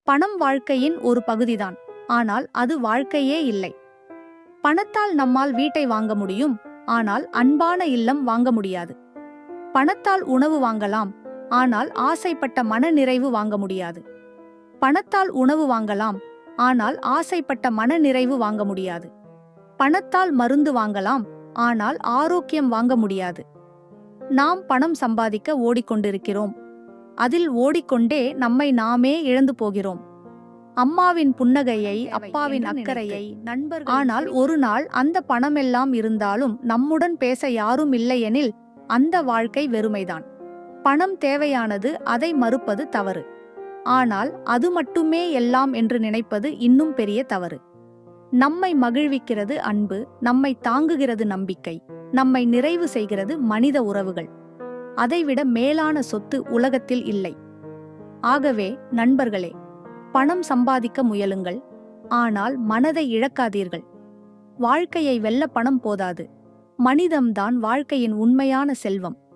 பணம் வாழ்க்கையின் ஒரு பகுதிதான், ஆனால் அது வாழ்க்கையே இல்லை. பணத்தால் நம்மால் வீட்டை வாங்க முடியும், ஆனால் அன்பான இல்லம் வாங்க முடியாது. பணத்தால் உணவு வாங்கலாம், ஆனால் ஆசைப்பட்ட மன நிறைவு வாங்க முடியாது. பணத்தால் உணவு வாங்கலாம், ஆனால் ஆசைப்பட்ட மன நிறைவு வாங்க முடியாது. பணத்தால் மருந்து வாங்கலாம், ஆனால் ஆரோக்கியம் வாங்க முடியாது. நாம் பணம் சம்பாதிக்க ஓடிக்கொண்டிருக்கிறோம். அதில் ஓடிக்கொண்டே நம்மை நாமே இழந்து போகிறோம். அம்மாவின் புன்னகையை, அப்பாவின் அக்கறையை, நண்பர்கள். ஆனால் ஒரு நாள் அந்த பணமெல்லாம் இருந்தாலும் நம்முடன் பேச யாரும் இல்லையெனில் அந்த வாழ்க்கை வெறுமைதான். பணம் தேவையானது, அதை மறுப்பது தவறு. ஆனால் அது மட்டுமே எல்லாம் என்று நினைப்பது இன்னும் பெரிய தவறு. நம்மை மகிழ்விக்கிறது அன்பு, நம்மை தாங்குகிறது நம்பிக்கை, நம்மை நிறைவு செய்கிறது மனித உறவுகள். அதைவிட மேலான சொத்து உலகத்தில் இல்லை. ஆகவே நண்பர்களே, பணம் சம்பாதிக்க முயலுங்கள், ஆனால் மனதை இழக்காதீர்கள். வாழ்க்கையை வெல்ல பணம் போதாது. மனிதம்தான் வாழ்க்கையின் உண்மையான செல்வம்.